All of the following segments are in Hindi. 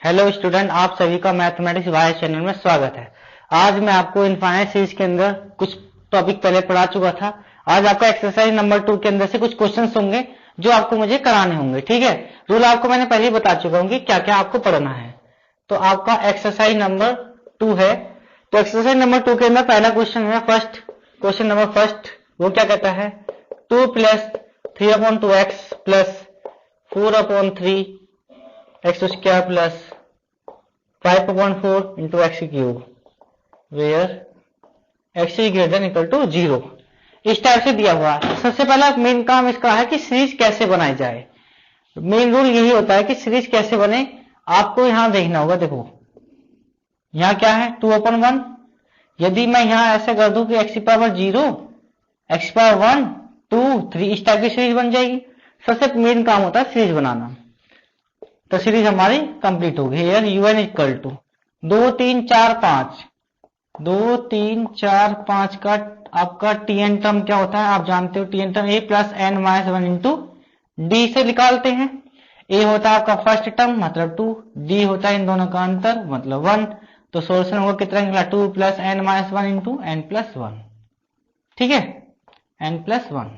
हेलो स्टूडेंट, आप सभी का मैथमेटिक्स वाई चैनल में स्वागत है। आज मैं आपको इनफाइनाइट सीरीज के अंदर कुछ टॉपिक पहले पढ़ा चुका था। आज आपका एक्सरसाइज नंबर 2 के अंदर से कुछ क्वेश्चंस होंगे जो आपको मुझे कराने होंगे। ठीक है, रूल आपको मैंने पहले ही बता चुका हूँ कि क्या क्या आपको पढ़ना है। तो आपका एक्सरसाइज नंबर 2 है। तो एक्सरसाइज नंबर 2 के अंदर पहला क्वेश्चन है क्वेश्चन नंबर फर्स्ट। वो क्या कहता है, 2 plus 3/2x plus 4/3 x square plus 5/4 into x cube where x is greater than equal to 0 इस टाइप से दिया हुआ है। सबसे पहला मेन काम इसका है कि सीरीज कैसे बनाई जाए। मेन रूल यही होता है कि सीरीज कैसे बने, आपको यहां देखना होगा। देखो यहां क्या है, 2/1। यदि मैं यहां ऐसा कर दूं कि x की पावर 0, x की पावर 1, 2, 3 इस टाइप की सीरीज बन जाएगी। सबसे मेन काम होता है सीरीज बनाना। तो सीरीज हमारी कंप्लीट होगी। हियर un इक्वल टू 2 3 4 5 2 3 4 5 का आपका tn टर्म क्या होता है, आप जानते हो। tn term a plus n minus 1 into D से निकालते हैं। a होता है आपका फर्स्ट टर्म मतलब 2, d होता है इन दोनों का अंतर मतलब 1। तो सोल्यूशन होगा कितना निकला, 2 plus n minus 1 into n plus 1। ठीक है, n प्लस 1।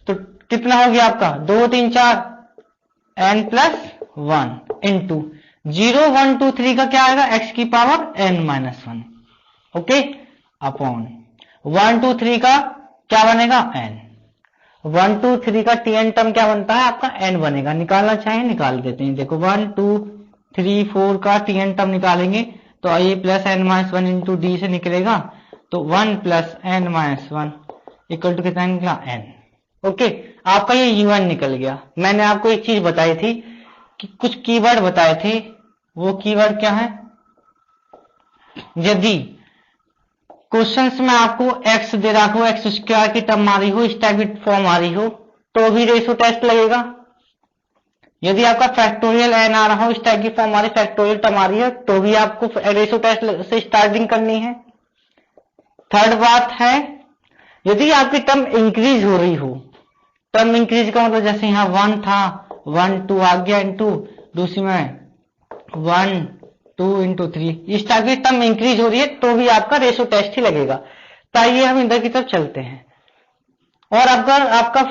तो कितना हो गया आपका 2 3 4 n प्लस 1 इंटू 0 1 2 3 का क्या आएगा, x की power n minus 1 okay upon 1 2 3 का क्या बनेगा n। 1 2 3 का tn टर्म क्या बनता है आपका n बनेगा। निकालना चाहें निकाल देते हैं। देखो 1 2 3 4 का tn टर्म निकालेंगे तो a plus n minus 1 into D से निकलेगा। तो 1 plus n minus 1 equal to कितना निकला n। ओके आपका ये un निकल गया। मैंने आपको एक चीज बताई थी कि कुछ कीवर्ड बताए थे। वो कीवर्ड क्या है, यदि क्वेश्चंस में आपको x दे रखा हो, एक्स स्क्वायर की टर्म आ रही हो, इस टाइप की फॉर्म आ रही हो तो भी रेशो टेस्ट लगेगा। यदि आपका फैक्टोरियल n आ रहा हो, इस टाइप की फॉर्म आ रही, फैक्टोरियल टर्म आ रही है तो भी आपको रेशो टेस्ट से स्टार्टिंग करनी है। थर्ड बात है, यदि आपकी टर्म इंक्रीज हो रही हो, टर्म इंक्रीज का मतलब जैसे यहां 1 था 1 2 आ गया इंटू दूसरी में 1 2 इंटू 3 इस टाइप की टर्म इंक्रीज हो रही है तो भी आपका रेशो टेस्ट ही लगेगा। तो आइए हम इधर की तरफ चलते हैं। और अगर आपका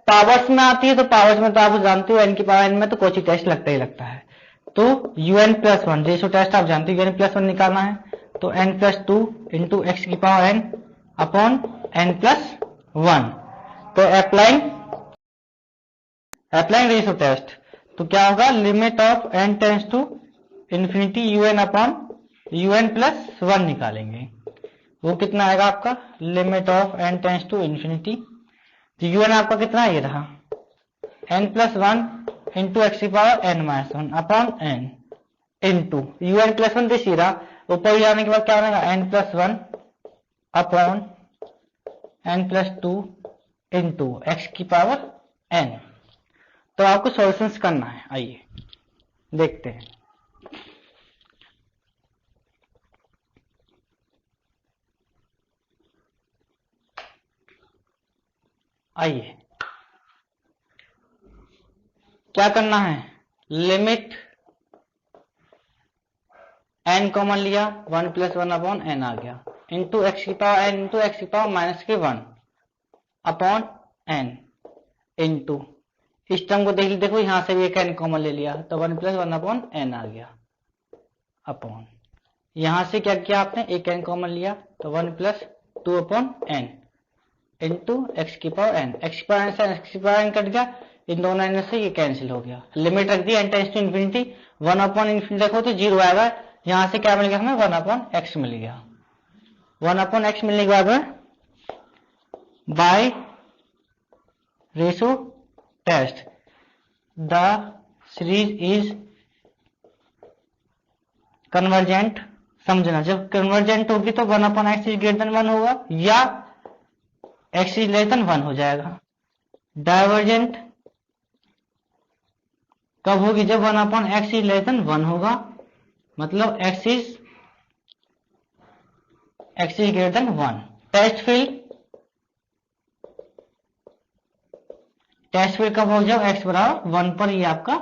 पावर्स में आती है तो पावर्स में तो आप जानते हो n की पावर n में तो कोची टेस्ट लगता ही लगता है। तो un प्लस 1 रेशो टेस्ट आप जानते हो, un प्लस 1 निकालना है तो n प्लस 2 इंटू एक्स की power n upon n plus 1। तो अप्लाइंग रेशो टेस्ट तो क्या होगा, limit of n tends to infinity un upon un plus 1 निकालेंगे। वो कितना आएगा आपका, limit of n tends to infinity. तो un आपका कितना ये रहा n प्लस 1 इंटू एक्स की power n minus 1 upon n into un plus 1 this रहा। ऊपर जाने के बाद क्या बनेगा n plus 1 upon n plus 2 into x की पावर n। तो आपको सॉल्यूशंस करना है। आइए देखते हैं। आइए क्या करना है, लिमिट n कॉमन लिया 1 प्लस 1 अपॉन n आ गया इंटू एक्स की पावर n इंटू एक्स की पावर माइनस के 1 अपॉन n इंटू इस टर्म को देखो यहां से भी एक n कॉमन ले लिया तो 1 प्लस 1 अपॉन n आ गया अपॉन यहां से क्या किया आपने, एक n कॉमन लिया तो 1 plus 2 upon n into x की पावर n। एक्स की पावर n से एक्स की पावर n कट गया, इन दोनों n से ये कैंसिल हो गया। लिमिट रख दी n tends to infinity, 1 upon infinity रखो तो 0 आएगा। यहां से क्या मिल गया हमें, 1 अपॉन x मिल गया। 1 अपॉन x मिलने के बाद में by ratio test the series is convergent. समझना, जब कन्वर्जेंट होगी तो 1 upon x is greater than 1 होगा या x इज लेस देन 1 हो जाएगा। डाइवर्जेंट कब होगी, जब 1 upon x is less than 1 होगा, मतलब x is greater than 1। Test fail कब हो, जब x बराबर 1 पर ये आपका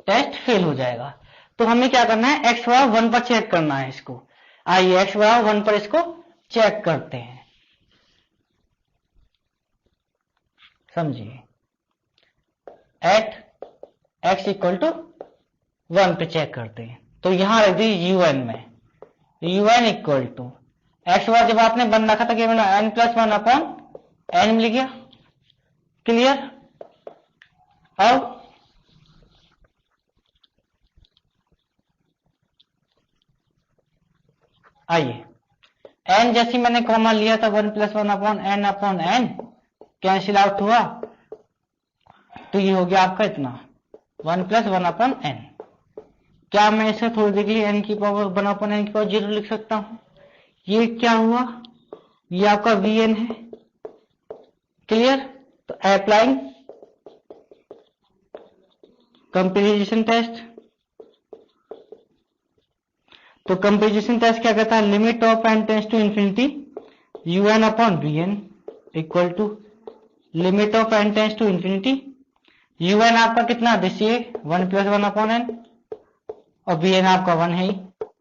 टेस्ट फेल हो जाएगा। तो हमें क्या करना है, x बराबर 1 पर चेक करना है इसको। आइए x बराबर 1 पर इसको चेक करते हैं, समझिए। एट x इक्वल टू 1 पे चेक करते हैं, तो यहां रख दी un में, un इक्वल टू x बार जब आपने 1 रखा था कि n प्लस 1 अपॉन n मिल गया, क्लियर। अब आइए n जैसी मैंने कॉमन लिया था 1 plus 1 upon n cancel out हुआ, तो ये हो गया आपका इतना 1 प्लस 1 अपॉन n। क्या मैं इसे थोड़ी देर के लिए n की पावर 1 अपॉन n की पावर 0 लिख सकता हूं। ये क्या हुआ, ये आपका vn है, क्लियर। तो अप्लाइंग कंपेरिजन टेस्ट, तो कंपेरिजन टेस्ट क्या कहता है, limit of n tends to infinity un upon vn equal to limit of n tends to infinity un आपका कितना, दिस ये 1 प्लस 1 अपॉन n, और vn आपका 1 है ही,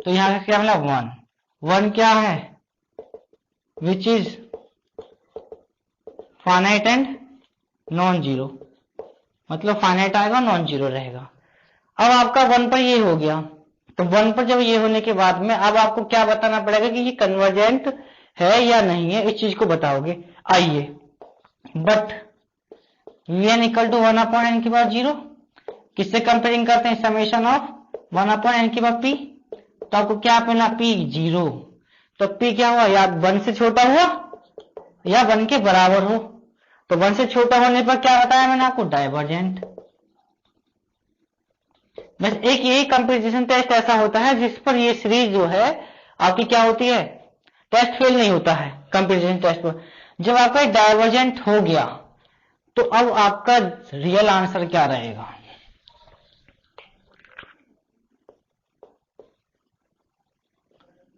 तो यहां का क्या मिला 1 क्या है, which is finite and non zero, मतलब फाइनाइट आएगा नॉन जीरो रहेगा। अब आपका 1 पर ये हो गया, तो 1 पर जब ये होने के बाद में अब आपको क्या बताना पड़ेगा कि ये कन्वर्जेंट है या नहीं है, इस चीज को बताओगे। आइए, but vn equal to 1 upon n की पावर 0, किससे कंपेयरिंग करते हैं, समेशन ऑफ 1 अपॉन n की पावर p, तो आपको क्या मिला p 0, तो p क्या हुआ, या 1 से छोटा हुआ या 1 के बराबर हो, तो 1 से छोटा होने पर क्या बताया मैंने आपको, डाइवर्जेंट। बस एक यही कंपेरिजन टेस्ट ऐसा होता है जिस पर ये सीरीज जो है आपकी क्या होती है, टेस्ट फेल नहीं होता है कंपेरिजन टेस्ट पर। जब आपका डाइवर्जेंट हो गया तो अब आपका रियल आंसर क्या रहेगा,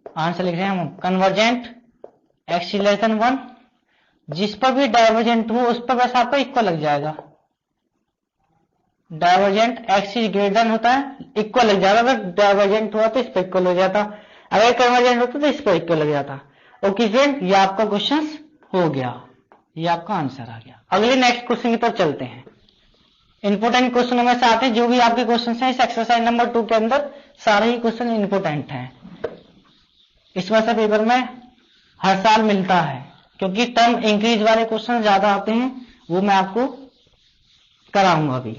आंसर लिख रहे हैं हम कन्वर्जेंट x लेस देन 1, जिस पर भी डाइवर्जेंट हो उस पर बस आपका इक्वल लग जाएगा। Divergent x is greater then होता है, इक्वल लग जाएगा, अगर डाइवर्जेंट हुआ तो इस पर इक्वल हो जाता, अगर कन्वर्जेंट होता तो इस पर इक्वल लग जाता। ओके फ्रेंड, ये आपका क्वेश्चन हो गया, ये आपका आंसर आ गया। अगले नेक्स्ट क्वेश्चन की तरफ चलते हैं। इंपोर्टेंट क्वेश्चनों में से आते हैं, जो भी आपके क्वेश्चन हैं इस एक्सरसाइज नंबर 2 के अंदर सारे ही क्वेश्चन इंपोर्टेंट हैं। इसमें से पेपर में हर साल मिलता है, क्योंकि टर्म इंक्रीज वाले क्वेश्चन ज्यादा आते हैं, वो मैं आपको कराऊंगा अभी।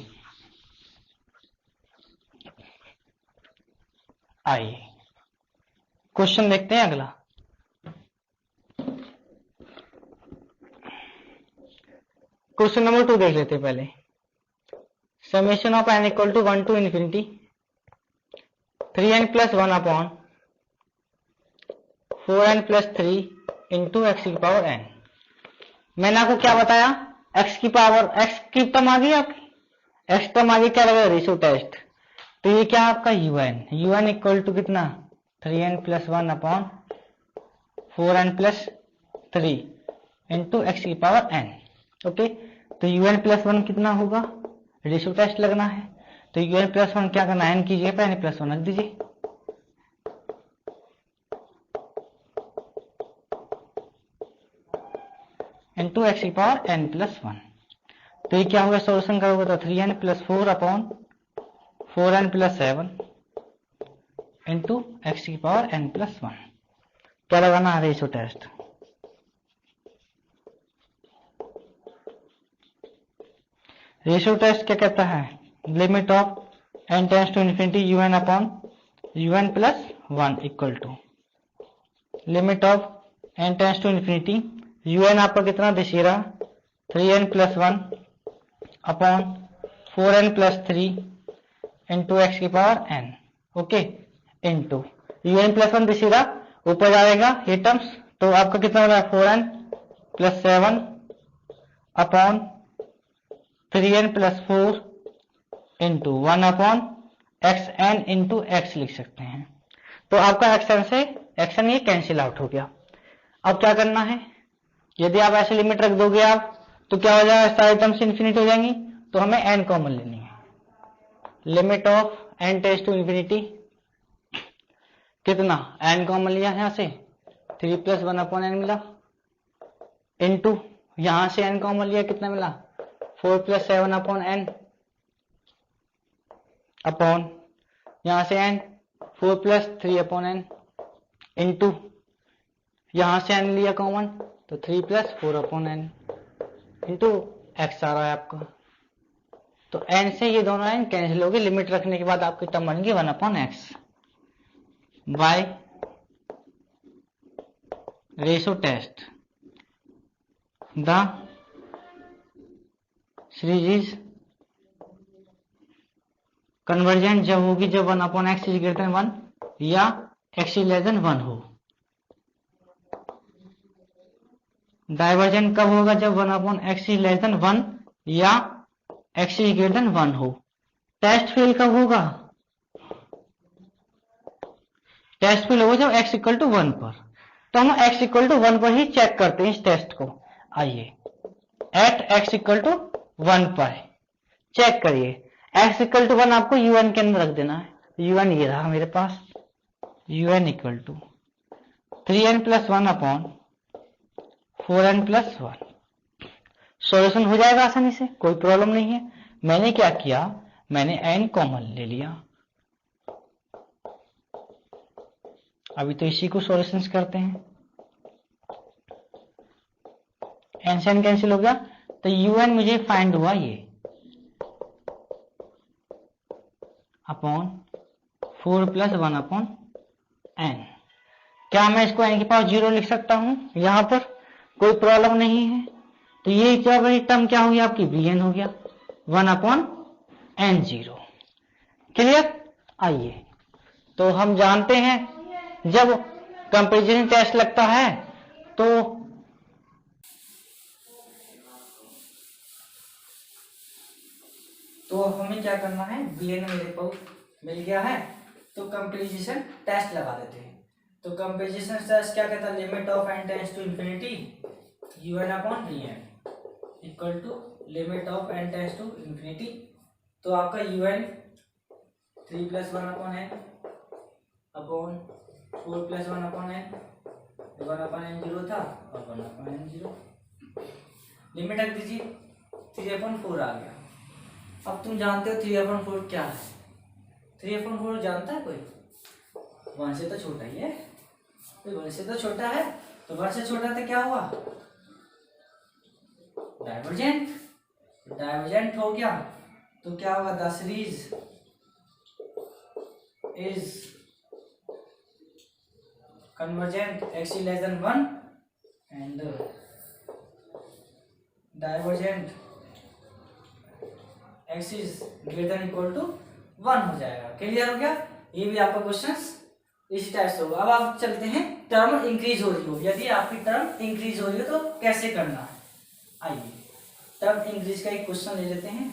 आइए क्वेश्चन देखते हैं अगला। क्वेश्चन नंबर 2 देख लेते हैं पहले। Summation of n equal to 1 to infinity 3n plus 1 upon 4n plus 3 into x की पावर n। मैंने आपको क्या बताया, x की पावर x की टर्म आ गई आपकी, x टर्म आ गई, क्या लगेगा, रेशियो टेस्ट। तो ये क्या आपका un इक्वल टू कितना 3n plus 1 upon 4n plus 3 into x की पावर n। ओके, तो un प्लस 1 कितना होगा, रेशियो टेस्ट लगना है, तो un प्लस 1 क्या करना है, n कीजिए पर n प्लस 1 रख दीजिए, इंटू एक्स की पावर n प्लस 1। तो ये क्या होगा, सोल्यूशन करोगे तो 3n plus 4 upon 4n plus 7 into x की पावर n प्लस 1। क्या लगाना है, रेशियो टेस्ट। रेशियो टेस्ट क्या कहता है, limit of n tends to infinity un upon un plus 1 equal to limit of n tends to infinity un आपका कितना दिशे रहा 3n plus 1 upon 4n plus 3 into x की power n। Okay, into un plus 1 दिशे रहा ऊपर जाएगा ये टर्म्स, तो आपका कितना हो रहा है 4n plus 7 upon 3n plus 4 into 1 upon xn into x लिख सकते हैं। तो आपका xn से xn ये कैंसिल आउट हो गया। अब क्या करना है, यदि आप ऐसे लिमिट रख दोगे आप तो क्या हो जाएगा, सारे टर्म्स इन्फिनिट हो जाएंगी, तो हमें n कॉमन लेनी है। Limit of n tends to infinity कितना n कॉमन लिया यहां से 3 + 1/n मिला, इनटू यहां से n कॉमन लिया कितना मिला 4 + 7/n अपॉन यहां से n 4 + 3/n इनटू यहां से n लिया कॉमन तो 3 + 4/n इनटू x आ रहा है आपका। तो n से ये दोनों n कैंसिल हो गए, लिमिट रखने के बाद आपकी टर्म बन गई 1/x by ratio test the series is convergent जब होगी जब 1/x इज ग्रेटर देन 1 या x इज लेस देन 1 हो। डाइवर्जेंट कब होगा जब 1/x इज लेस देन 1 या x इज ग्रेटर देन 1 हो। टेस्ट फेल कब होगा, टेस्ट फेल होगा जब x = 1 पर। तो हम x = 1 पर ही चेक करते हैं इस टेस्ट को। आइए एट x = 1 पर चेक करिए। x = 1 आपको un के अंदर रख देना है। un ये रहा मेरे पास, un = 3n + 1/4n + 1। सॉल्यूशन हो जाएगा आसानी से, कोई प्रॉब्लम नहीं है। मैंने क्या किया, मैंने n कॉमन ले लिया। अभी तो इसी को सॉल्यूशंस करते हैं। n से n कैंसिल हो गया तो un मुझे फाइंड हुआ ये अपॉन 4 + 1/n। क्या मैं इसको n की पावर 0 लिख सकता हूं, यहां पर कोई प्रॉब्लम नहीं है। तो ये टर्म क्या हो गया आपकी bn हो गया 1/n0। क्लियर। आइए तो हम जानते हैं जब कंपैरिजन टेस्ट लगता है तो हमें क्या करना है, bn मेरे को मिल गया है तो कंपैरिजन टेस्ट लगा देते हैं। तो कंपैरिजन टेस्ट क्या कहता है, limit of n tends to infinity un/bn equal to limit of n tends to infinity. तो आपका un 3 + 1/n upon 4 + 1/n 1/n0 था और 1/n0 लिमिट रख दीजिए 3/4 आ गया। अब तुम जानते हो 3/4 क्या है, 3/4 जानता है कोई, 1 से तो छोटा ही है, तो 1 से तो छोटा है, तो 1 से छोटा तो क्या हुआ डाइवर्जेंट, डाइवर्जेंट हो गया तो क्या होगा the series is convergent x is less than 1 and divergent x is greater than equal to 1 हो जाएगा। क्लियर हो गया। ये भी आपका क्वेश्चन इसी टाइप से होगा। अब आप चलते हैं टर्म इंक्रीज हो रही हो, यदि आपकी टर्म इंक्रीज हो रही हो तो कैसे करना है। आइए टर्म इंक्रीज का एक क्वेश्चन ले लेते हैं।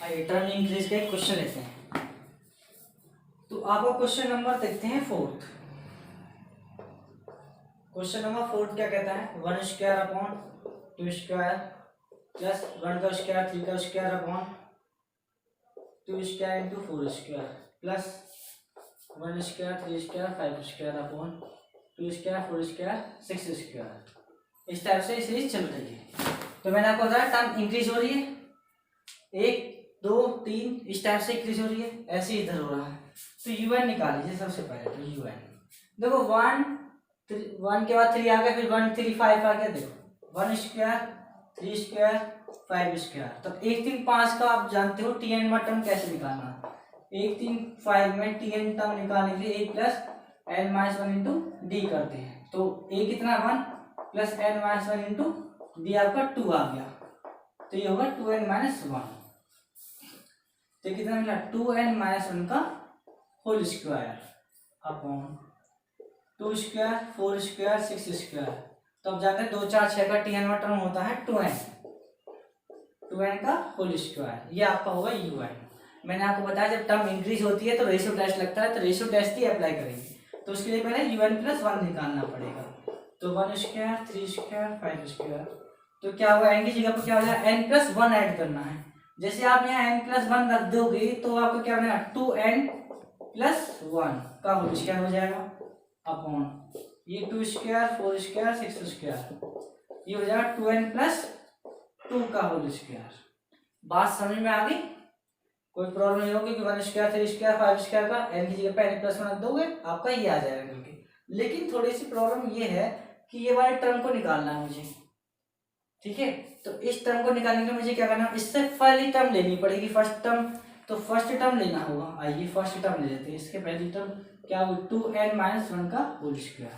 आइए टर्म इंक्रीज का एक क्वेश्चन लेते हैं। तो आपको क्वेश्चन नंबर देखते हैं 4th। क्वेश्चन नंबर 4 क्या कहता है, 1² प्लस 1 का स्क्वायर 3 का square upon 2² into 4² plus 1² 3² 5² upon 2² 4² 6²। इस टाइप से सीरीज चल रही है। तो मैंने आपको बताया टर्म इंक्रीज हो रही है, 1 2 3 इस टाइप से इंक्रीज हो रही है, ऐसे इधर हो रहा है। तो un निकाल लीजिए सबसे पहले। तो un देखो 1 के बाद 3 आ गया, फिर 1 3 5 आ गया। देखो 1² 3² 5²। तो 1 3 5 का आप जानते हो tn में टर्म कैसे निकालना। 1 3 5 में tn टर्म निकालने के लिए a plus n minus 1 into D करते हैं। तो a कितना 1 plus n minus 1 into D आपका 2 आ गया, तो ये होगा 2n माइनस 1। तो कितना मिला 2n माइनस 1 का होल स्क्वायर अपॉन 2² 4² 6²। तो अब जाते हैं 2 4 6 का tn में टर्म होता है 2n का होल स्क्वायर, ये आपका होगा un। मैंने आपको बताया जब टर्म इंक्रीज होती है तो रेशियो टेस्ट लगता है, तो रेशियो टेस्ट ही अप्लाई करेंगे। तो उसके लिए पहले un+1 निकालना पड़ेगा। तो 1 स्क्वायर 3 स्क्वायर 5 स्क्वायर, तो क्या होगा n की जगह पर क्या हो जाएगा n+1 ऐड करना है। जैसे आप यहाँ n+1 रख दोगे तो आपको क्या बनेगा 2n+1 का होल स्क्वायर हो जाएगा अपॉन ये 2 स्क्वायर 4 स्क्वायर 6 स्क्वायर, ये हो जाएगा 2n+2 का होल स्क्वायर। बात समझ में आ गई? कोई प्रॉब्लम नहीं होगी कि 1 स्क्वायर 3 स्क्वायर 5 स्क्वायर का n की जगह पे n+1 रख दोगे आपका ये आ जाएगा करके। लेकिन थोड़ी सी प्रॉब्लम ये है कि ये वाले टर्म को निकालना है मुझे, ठीक है। तो इस टर्म को निकालने के लिए मुझे क्या करना है, इससे पहली टर्म लेनी पड़ेगी, फर्स्ट टर्म। तो फर्स्ट टर्म लेना होगा, आइए फर्स्ट टर्म ले लेते हैं। इसके पहली टर्म क्या होगी 2n-1 का होल स्क्वायर।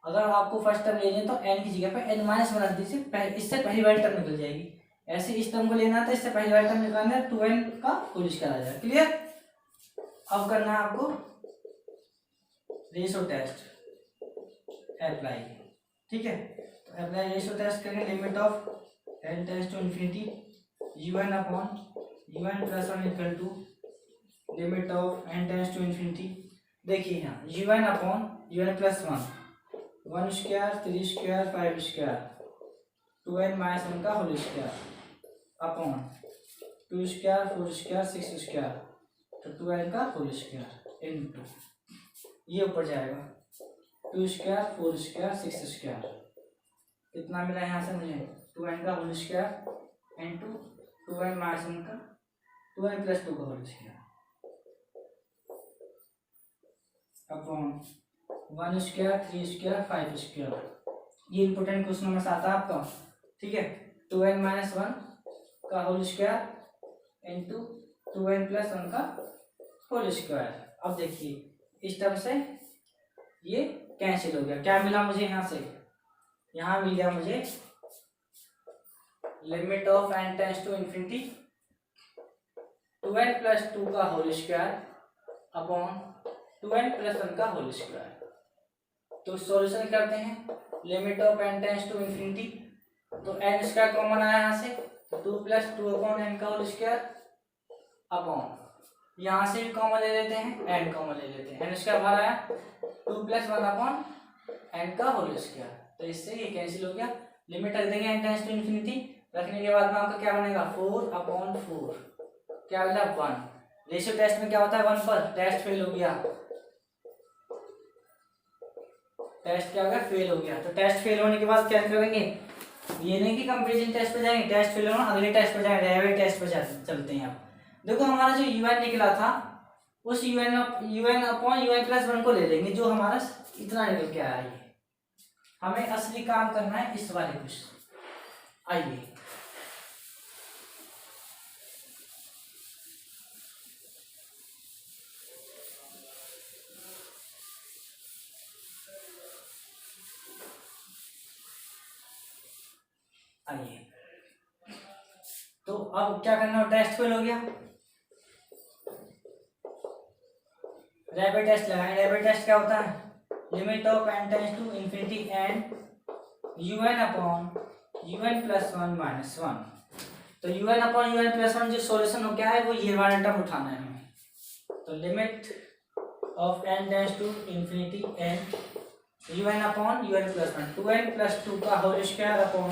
अगर आपको फर्स्ट टर्म लेनी है तो n की जगह पे n-1 रख दीजिए, इससे पहली वाली टर्म निकल जाएगी। ऐसे इस टर्म को लेना था, इससे पहली वाली टर्म निकालना है 2n का होल स्क्वायर आ जाएगा। क्लियर? अब करना है आपको रेशियो टेस्ट अप्लाई, ठीक है। तो अप्लाई रेशियो टेस्ट करेंगे, limit of n tends to infinity un+1 equal to limit of n tends to infinity. देखिए यहाँ un+1 1 square 3 square 5 square 2n-1 का whole square upon 2 square 4 square 6 square, तो 2n का होल स्क्वायर इनटू ये ऊपर जाएगा 2 स्क्वायर 4 स्क्वायर 6 स्क्वायर, कितना मिला यहाँ से मुझे 2n का होल स्क्वायर इनटू 2n-1 का 2n+2 का whole square upon 1 square 3 square 5 square. ये इंपोर्टेंट क्वेश्चन नंबर 7 आपका, ठीक है। 2n-1 का होल स्क्वायर इंटू 2n+1 का होल स्क्वायर। अब देखिए इस टर्म से ये कैंसिल हो गया, क्या मिला मुझे यहाँ से, यहाँ मिल गया मुझे limit of n tends to infinity 2n+2 का होल स्क्वायर अपॉन 2n+1 का होल स्क्वायर। तो सॉल्यूशन करते हैं, limit of n tends to infinity, तो n स्क्वायर कॉमन आया यहाँ से 2+2 अपॉन n का होल स्क्वायर अपॉन यहाँ से भी कॉमन ले लेते हैं n कॉमन ले लेते हैं, n स्क्वायर बाहर आया 2+1 अपॉन n का होल स्क्वायर, तो इससे ये कैंसिल हो गया। लिमिट रख देंगे n टेंड्स टू इन्फिनिटी, रखने के बाद में आपका क्या बनेगा 4/4, क्या मिला 1। रेशियो टेस्ट में क्या होता है 1 पर टेस्ट फेल हो गया, टेस्ट क्या हो गया फेल हो गया। तो टेस्ट फेल होने के बाद क्या करेंगे, ये नहीं कि कंपैरिजन टेस्ट पे जाएंगे, टेस्ट फेल होना अगले टेस्ट पे जाएंगे, डेरिवेटिव टेस्ट पे चलते हैं। आप देखो हमारा जो un निकला था उस un+1 को ले लेंगे, जो हमारा इतना निकल के आया। ये हमें असली काम करना है इस वाले कुछ, आइए आइए। तो अब क्या करना है, टेस्ट फेल हो गया, रैपिड टेस्ट लगाएंगे। रैपिड टेस्ट क्या होता है, limit of n tends to infinity and un upon un+1 तो un अपॉन un+1 जो सॉल्यूशन हो गया है वो ये वाला टर्म उठाना है हमें। तो limit of n tends to infinity and un upon un+1 2n+2 का होल स्क्वायर अपॉन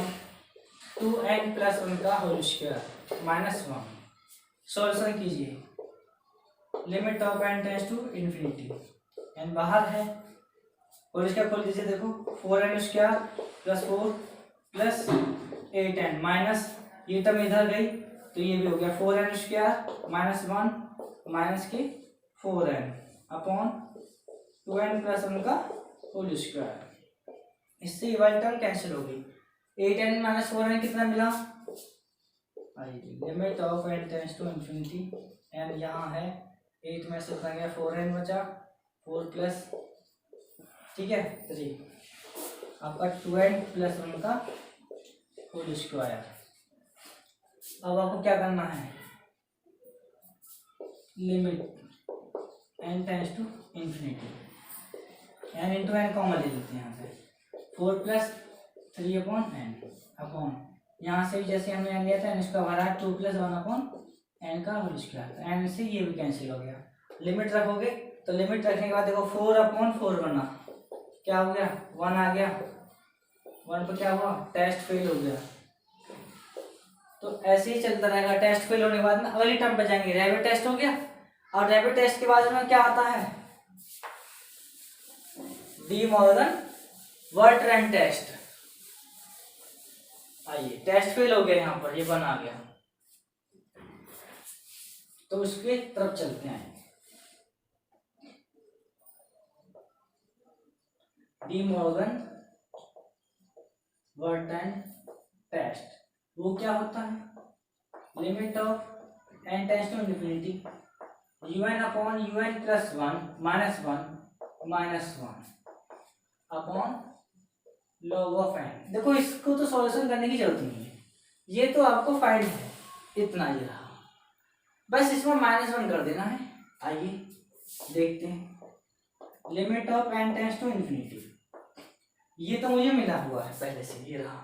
2n+1 का होल स्क्वायर -1। सॉल्यूशन कीजिए, limit of n tends to infinity, n बाहर है और इसका खोल दीजिए, देखो 4n square plus 4 plus 8n minus ये टर्म इधर गई तो ये भी हो गया 4n स्क्वायर -1 माइनस के 4n अपॉन 2n+1 का होल स्क्वायर। इससे ये वाली टर्म कैंसिल हो गई। 8n माइनस 4n कितना मिला, limit of n tends to infinity n यहाँ है 8 में से उतना गया 4n बचा 4 प्लस, ठीक है 3 आपका 2n+1 का होल स्क्वायर। अब आपको क्या करना है, limit n tends to infinity n into n common ले लेते हैं यहाँ से 4 प्लस 3/n अपॉन यहाँ से भी जैसे हमने n लिया था n इसका भरा 2+1/n एन का होल स्क्वायर, तो एन से ये भी कैंसिल हो गया। लिमिट रखोगे तो लिमिट रखने के बाद देखो 4/4 बना, क्या हो गया 1 आ गया, 1 पे क्या हुआ टेस्ट फेल हो गया। तो ऐसे ही चलता रहेगा, टेस्ट फेल होने के बाद में अगली टर्म पे जाएंगे, रैबिट टेस्ट हो गया। और रैबिट टेस्ट के बाद में क्या आता है D Morgan Bertrand test. आइए टेस्ट फेल हो गया, यहाँ पर ये बना गया, तो उसके तरफ चलते हैं। De Morgan Bertrand test वो क्या होता है, limit of n tends to infinity un upon un plus 1 minus 1 upon log of n. देखो इसको तो सॉल्यूशन करने की जरूरत नहीं है, ये तो आपको फाइंड है, इतना ही रहा, बस इसमें -1 कर देना है। आइए देखते हैं, limit of n tends to infinity, ये तो मुझे मिला हुआ है पहले से, ये रहा,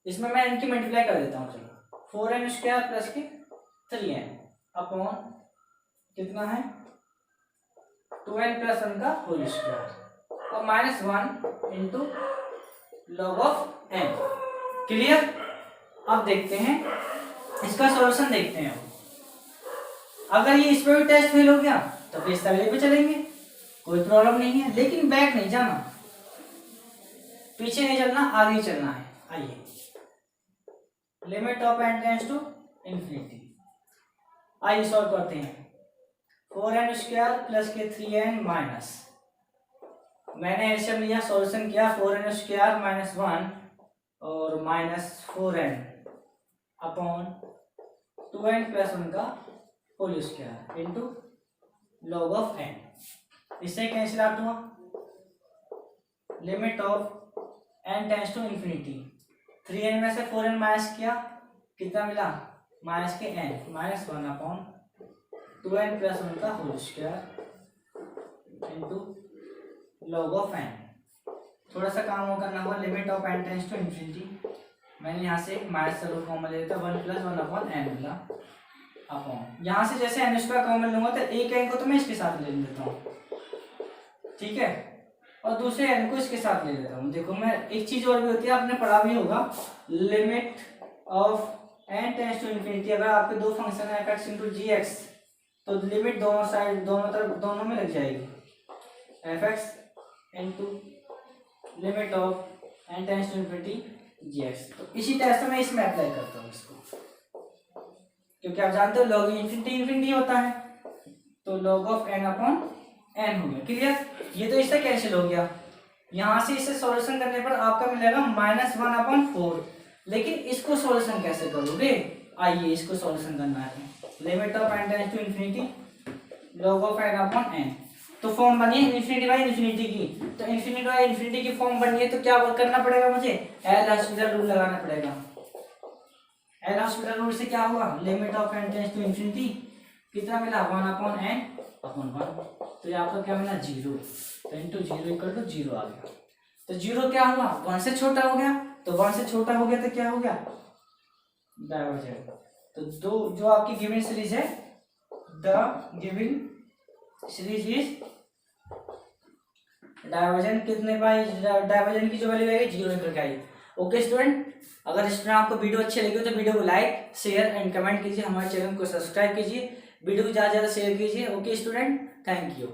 इसमें मैं इनकी मल्टीप्लाई कर देता हूँ। चलो 4n स्क्वायर प्लस के 3n अपॉन कितना है 2n प्लस 1 का होल स्क्वायर और -1 into log of n। Clear? अब देखते हैं इसका सॉल्यूशन, देखते हैं। अगर ये इसमें भी टेस्ट फेल हो गया तो फिर इस अगले पे चलेंगे, कोई प्रॉब्लम नहीं है, लेकिन बैक नहीं जाना, पीछे नहीं चलना, आगे चलना है। आइए limit of n tends to infinity, आइए सॉल्व करते हैं। 4n स्क्वायर प्लस के 3n माइनस, मैंने एलसीएम लिया, सॉल्यूशन किया, 4n स्क्वायर माइनस 1 और माइनस 4n अपॉन 2n प्लस 1 का whole square into log of n, इससे कैंसिल आउट हुआ। Limit of n tends to infinity, 3n में से 4n माइनस किया, कितना मिला माइनस के n, -1 अपॉन 2n प्लस 1 का whole square into log of n। थोड़ा सा काम और करना होगा, limit of n tends to infinity, मैंने यहाँ से माइनस का कॉमन ले लेता, 1 प्लस 1 अपॉन n मिला, अपॉन यहाँ से जैसे n स्क्वायर कॉमन लूंगा तो एक n को तो मैं इसके साथ ले लेता हूँ, ठीक है, और दूसरे n को इसके साथ ले लेता हूँ। देखो मैं एक चीज और भी होती है, आपने पढ़ा भी होगा, limit of n tends to infinity, अगर आपके दो फंक्शन है f(x) इंटू gx तो लिमिट दोनों साइड, दोनों तरफ, दोनों में लग जाएगी, f(x) into limit of n tends to infinity gx। तो इसी तरह से मैं इसमें अप्लाई करता हूँ इसको, क्योंकि आप जानते हो लॉग इंफिनिटी होता है, तो log of n upon n हो गया। क्लियर? ये तो इससे कैंसिल हो गया, यहाँ से इसे सॉल्यूशन करने पर आपका मिलेगा -1/4, लेकिन इसको सॉल्यूशन कैसे करोगे, आइए इसको सॉल्यूशन करना है। Limit of n tends to infinity log of n upon n, तो फॉर्म बनी है इन्फिनिटी बाई इन्फिनिटी की, तो इन्फिनिटी बाई इन्फिनिटी की फॉर्म बनी है, तो क्या करना पड़ेगा मुझे, एल हॉस्पिटल रूल लगाना पड़ेगा। एल हॉस्पिटल रूल से क्या हुआ, limit of n tends to infinity कितना मिला 1/n/1, तो यहाँ पर क्या मिला 0, तो इंटू 0 इक्वल टू 0 आ गया। तो 0 क्या हुआ 1 से छोटा हो गया, तो 1 से छोटा हो गया तो क्या हो गया डाइवर्जेंट। तो दो जो आपकी गिवन सीरीज है, the given series is divergent कितने बाई, डाइवर्जेंट की जो वैल्यू आएगी 0 निकल के आएगी। ओके स्टूडेंट, अगर स्टूडेंट आपको वीडियो अच्छी लगी हो तो वीडियो को लाइक शेयर एंड कमेंट कीजिए, हमारे चैनल को सब्सक्राइब कीजिए, वीडियो को ज़्यादा से ज़्यादा शेयर कीजिए। Okay student, thank you.